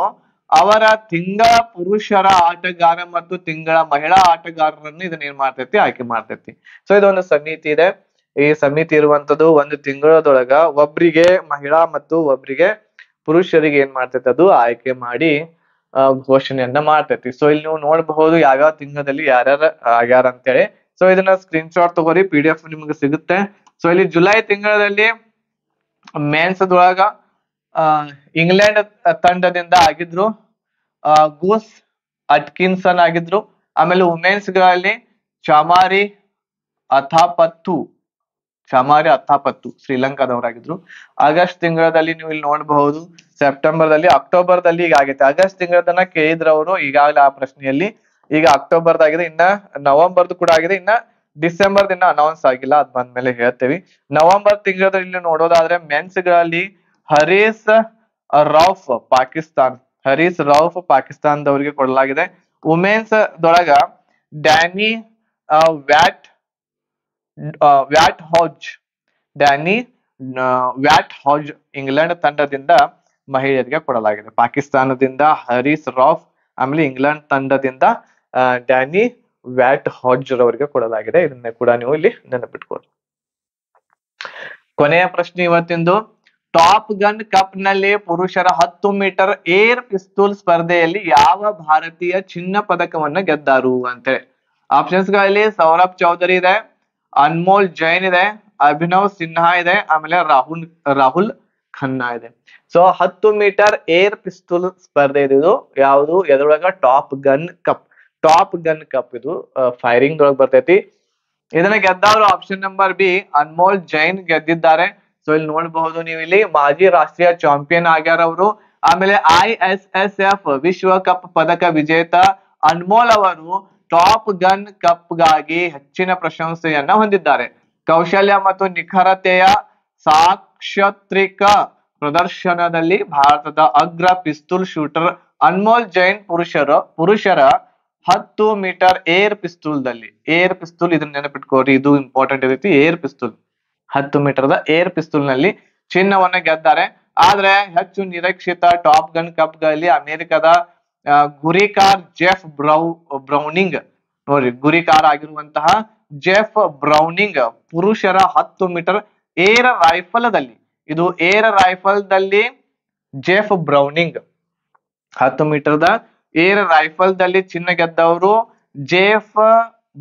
ಅವರ ತಿಂಗಳ ಪುರುಷರ ಆಟಗಾರ ಮತ್ತು ತಿಂಗಳ ಮಹಿಳಾ ಆಟಗಾರರನ್ನು ಇದನ್ನ ಏನ್ ಮಾಡ್ತೈತಿ ಆಯ್ಕೆ ಮಾಡ್ತೈತಿ. ಸೊ ಇದೊಂದು ಸಮಿತಿ ಇದೆ. ಈ ಸಮಿತಿ ಇರುವಂತದ್ದು ಒಂದು ತಿಂಗಳದೊಳಗ ಒಬ್ರಿಗೆ ಮಹಿಳಾ ಮತ್ತು ಒಬ್ರಿಗೆ ಪುರುಷರಿಗೆ ಏನ್ ಮಾಡ್ತೈತಿ ಅದು ಆಯ್ಕೆ ಮಾಡಿ ಘೋಷಣೆಯನ್ನ ಮಾಡ್ತೈತಿ. ಸೊ ಇಲ್ಲಿ ನೀವು ನೋಡಬಹುದು ಯಾವ್ಯಾವ ತಿಂಗಳಲ್ಲಿ ಯಾರ್ಯಾರ ಆಗ್ಯಾರ ಅಂತೇಳಿ. ಸೊ ಇದನ್ನ ಸ್ಕ್ರೀನ್ ಶಾಟ್ ತಗೋರಿ, PDF ನಿಮ್ಗೆ ಸಿಗುತ್ತೆ. ಸೊ ಇಲ್ಲಿ ಜುಲೈ ತಿಂಗಳಲ್ಲಿ ಮೇನ್ಸ್ದೊಳಗ ಇಂಗ್ಲೆಂಡ್ ತಂಡದಿಂದ ಆಗಿದ್ರು ಗೂಸ್ ಅಟ್ಕಿನ್ಸನ್ ಆಗಿದ್ರು. ಆಮೇಲೆ ವುಮೆನ್ಸ್ ಗಳಲ್ಲಿ ಚಾಮಾರಿ ಅಥಾಪತ್ತು ಶ್ರೀಲಂಕಾದವರಾಗಿದ್ರು. ಆಗಸ್ಟ್ ತಿಂಗಳಲ್ಲಿ ನೀವು ಇಲ್ಲಿ ನೋಡಬಹುದು. ಅಕ್ಟೋಬರ್ದಲ್ಲಿ ಈಗ ಆಗೈತೆ. ಆಗಸ್ಟ್ ತಿಂಗಳದನ್ನ ಕೇಳಿದ್ರವರು ಈಗಾಗಲೇ ಆ ಪ್ರಶ್ನೆಯಲ್ಲಿ. ಈಗ ಅಕ್ಟೋಬರ್ದಾಗಿದೆ, ಇನ್ನ ನವೆಂಬರ್ದು ಕೂಡ ಆಗಿದೆ, ಇನ್ನ ಡಿಸೆಂಬರ್ ದಿನ ಅನೌನ್ಸ್ ಆಗಿಲ್ಲ, ಅದ್ ಬಂದ್ಮೇಲೆ ಹೇಳ್ತೇವಿ. ನವೆಂಬರ್ ತಿಂಗಳಲ್ಲಿ ನೋಡೋದಾದ್ರೆ ಮೆನ್ಸ್ ಗಳಲ್ಲಿ ಹರೀಸ್ ರೌಫ್ ಪಾಕಿಸ್ತಾನದವರಿಗೆ ಕೊಡಲಾಗಿದೆ. ವುಮೆನ್ಸ್ ದೊಳಗ ಡ್ಯಾನಿ ವ್ಯಾಟ್ ಹಾಜ್ ಇಂಗ್ಲೆಂಡ್ ತಂಡದಿಂದ ಮಹಿಳೆಯರಿಗೆ ಕೊಡಲಾಗಿದೆ. ಪಾಕಿಸ್ತಾನದಿಂದ ಹರೀಸ್ ರೌಫ್, ಆಮೇಲೆ ಇಂಗ್ಲೆಂಡ್ ತಂಡದಿಂದ ಡ್ಯಾನಿ ವ್ಯಾಟ್ ಹಾಜ್ ರವರಿಗೆ ಕೊಡಲಾಗಿದೆ. ಇದನ್ನ ಕೂಡ ನೀವು ಇಲ್ಲಿ ನೆನಪಿಟ್ಕೊಳ್ಳಿ. ಕೊನೆಯ ಪ್ರಶ್ನೆ ಇವತ್ತಿಂದು, ಟಾಪ್ ಗನ್ ಕಪ್ ನಲ್ಲಿ ಪುರುಷರ 10 ಮೀಟರ್ ಏರ್ ಪಿಸ್ತೂಲ್ ಸ್ಪರ್ಧೆಯಲ್ಲಿ ಯಾವ ಭಾರತೀಯ ಚಿನ್ನ ಪದಕವನ್ನ ಗೆದ್ದಾರು ಅಂತೇಳಿ. ಆಪ್ಷನ್ಸ್ ಗಳಲ್ಲಿ ಸೌರಭ್ ಚೌಧರಿ ಇದೆ, ಅನ್ಮೋಲ್ ಜೈನ್ ಇದೆ, ಅಭಿನವ್ ಸಿನ್ಹಾ ಇದೆ, ಆಮೇಲೆ ರಾಹುಲ್ ಖನ್ನಾ ಇದೆ. ಸೊ 10 ಮೀಟರ್ ಏರ್ ಪಿಸ್ತೂಲ್ ಸ್ಪರ್ಧೆ ಇದು ಯಾವುದು, ಎದ್ರೊಳಗ ಟಾಪ್ ಗನ್ ಕಪ್ ಇದು ಫೈರಿಂಗ್ ಒಳಗ್ ಬರ್ತೈತಿ. ಇದನ್ನ ಗೆದ್ದವರು option number B Anmol Jain ಗೆದ್ದಿದ್ದಾರೆ. ಸೊ ಇಲ್ಲಿ ನೋಡಬಹುದು ನೀವು, ಇಲ್ಲಿ ಮಾಜಿ ರಾಷ್ಟ್ರೀಯ ಚಾಂಪಿಯನ್ ಆಗ್ಯಾರ ಅವರು. ಆಮೇಲೆ ISSF ವಿಶ್ವ ಕಪ್ ಪದಕ ವಿಜೇತ ಅನ್ಮೋಲ್ ಅವರು ಟಾಪ್ ಗನ್ ಕಪ್ ಗಾಗಿ ಹೆಚ್ಚಿನ ಪ್ರಶಂಸೆಯನ್ನ ಹೊಂದಿದ್ದಾರೆ. ಕೌಶಲ್ಯ ಮತ್ತು ನಿಖರತೆಯ ಸಾಕ್ಷಾತ್ರಿಕ ಪ್ರದರ್ಶನದಲ್ಲಿ ಭಾರತದ ಅಗ್ರ ಪಿಸ್ತೂಲ್ ಶೂಟರ್ ಅನ್ಮೋಲ್ ಜೈನ್ ಪುರುಷರ 10 ಮೀಟರ್ ಏರ್ ಪಿಸ್ತೂಲ್ ಇದನ್ನ ನೆನಪಿಟ್ಕೋರಿ, ಇದು ಇಂಪಾರ್ಟೆಂಟ್ ಇರೈತಿ. ಏರ್ ಪಿಸ್ತೂಲ್ 10 ಮೀಟರ್ದ ಏರ್ ಪಿಸ್ತೂಲ್ ನಲ್ಲಿ ಚಿನ್ನವನ್ನ ಗೆದ್ದಾರೆ. ಆದ್ರೆ ಹೆಚ್ಚು ನಿರೀಕ್ಷಿತ ಟಾಪ್ ಗನ್ ಕಪ್ ಗಳಲ್ಲಿ ಅಮೆರಿಕದ ಗುರಿಕಾರ್ ಜೆಫ್ ಬ್ರೌನಿಂಗ್ ನೋಡ್ರಿ, ಗುರಿಕಾರ್ ಆಗಿರುವಂತಹ ಜೆಫ್ ಬ್ರೌನಿಂಗ್ ಪುರುಷರ 10 ಮೀಟರ್ ಏರ್ ರೈಫಲ್ ದಲ್ಲಿ ಜೆಫ್ ಬ್ರೌನಿಂಗ್ 10 ಮೀಟರ್ದ ಏರ್ ರೈಫಲ್ ದಲ್ಲಿ ಚಿನ್ನ ಗೆದ್ದವರು ಜೆಫ್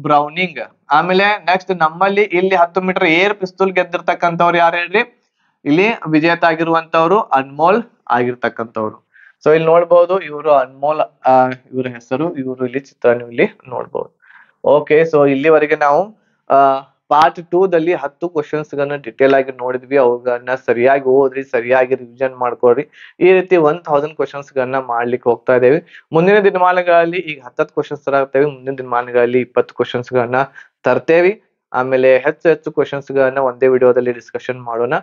ಬ್ರೌನಿಂಗ್. ಆಮೇಲೆ ನೆಕ್ಸ್ಟ್ ನಮ್ಮಲ್ಲಿ ಇಲ್ಲಿ 10 ಮೀಟರ್ ಏರ್ ಪಿಸ್ತೂಲ್ ಗೆದ್ದಿರ್ತಕ್ಕಂಥವ್ರು ಯಾರು ಹೇಳ್ರಿ, ಇಲ್ಲಿ ವಿಜೇತ ಆಗಿರುವಂತವ್ರು ಅನ್ಮೋಲ್ ಆಗಿರ್ತಕ್ಕಂಥವ್ರು. ಸೊ ಇಲ್ಲಿ ನೋಡ್ಬಹುದು ಇವರು ಅನ್ಮೋಲ್, ಇವ್ರ ಹೆಸರು, ಇವರು ಇಲ್ಲಿ ಚಿತ್ರ ನೀವು ಇಲ್ಲಿ ನೋಡ್ಬಹುದು. ಓಕೆ, ಸೊ ಇಲ್ಲಿವರೆಗೆ ನಾವು ಪಾರ್ಟ್ 2 ದಲ್ಲಿ 10 ಕ್ವಶನ್ಸ್ ಗಳನ್ನ ಡಿಟೇಲ್ ಆಗಿ ನೋಡಿದ್ವಿ. ಅವುಗಳನ್ನ ಸರಿಯಾಗಿ ಓದ್ರಿ, ಸರಿಯಾಗಿ ರಿವಿಷನ್ ಮಾಡ್ಕೊಳ್ರಿ. ಈ ರೀತಿ 1000 ಕ್ವಶನ್ಸ್ ಗಳನ್ನ ಮಾಡ್ಲಿಕ್ಕೆ ಹೋಗ್ತಾ ಇದ್ದೇವೆ. ಮುಂದಿನ ದಿನಮಾನಗಳಲ್ಲಿ ಈಗ 10 ಕ್ವಶನ್ಸ್ ತರ್ತೇವೆ, ಮುಂದಿನ ದಿನಮಾನಗಳಲ್ಲಿ 20 ಕ್ವಶನ್ಸ್ ಗಳನ್ನ ತರ್ತೇವಿ. ಆಮೇಲೆ ಹೆಚ್ಚು ಕ್ವಶನ್ಸ್ ಗಳನ್ನ ಒಂದೇ ವಿಡಿಯೋದಲ್ಲಿ ಡಿಸ್ಕಷನ್ ಮಾಡೋಣ.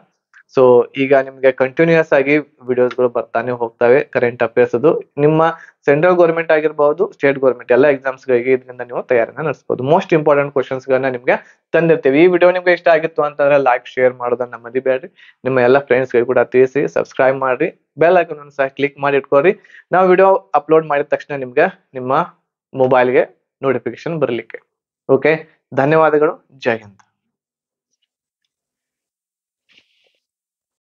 ಸೊ ಈಗ ನಿಮ್ಗೆ ಕಂಟಿನ್ಯೂಸ್ ಆಗಿ ವಿಡಿಯೋಸ್ಗಳು ಬರ್ತಾನೆ ಹೋಗ್ತವೆ. ಕರೆಂಟ್ ಅಫೇರ್ಸ್ ಅದು ನಿಮ್ಮ ಸೆಂಟ್ರಲ್ ಗೌರ್ಮೆಂಟ್ ಆಗಿರ್ಬಹುದು, ಸ್ಟೇಟ್ ಗೌರ್ಮೆಂಟ್ ಎಲ್ಲ ಎಕ್ಸಾಮ್ಸ್ ಗಳಿಗೆ ಇದರಿಂದ ನೀವು ತಯಾರಿನ ನಡೆಸಬಹುದು. ಮೋಸ್ಟ್ ಇಂಪಾರ್ಟೆಂಟ್ ಕ್ವಶನ್ಸ್ ಗಳನ್ನ ನಿಮ್ಗೆ ತಂದಿರ್ತೀವಿ. ಈ ವಿಡಿಯೋ ನಿಮ್ಗೆ ಇಷ್ಟ ಆಗಿತ್ತು ಅಂತಂದ್ರೆ ಲೈಕ್, ಶೇರ್ ಮಾಡೋದನ್ನ ಮರಿಬೇಡ್ರಿ. ನಿಮ್ಮ ಎಲ್ಲ ಫ್ರೆಂಡ್ಸ್ ಗಳಿಗೆ ಕೂಡ ತಿಳಿಸಿ, ಸಬ್ಸ್ಕ್ರೈಬ್ ಮಾಡ್ರಿ, ಬೆಲ್ ಐಕಾನ್ ಅನ್ನು ಸಹ ಕ್ಲಿಕ್ ಮಾಡಿ ಇಟ್ಕೊಳ್ರಿ. ನಾವು ವಿಡಿಯೋ ಅಪ್ಲೋಡ್ ಮಾಡಿದ ತಕ್ಷಣ ನಿಮ್ಗೆ ನಿಮ್ಮ ಮೊಬೈಲ್ಗೆ ನೋಟಿಫಿಕೇಶನ್ ಬರ್ಲಿಕ್ಕೆ. ಓಕೆ, ಧನ್ಯವಾದಗಳು. ಜೈ ಹಿಂದ್.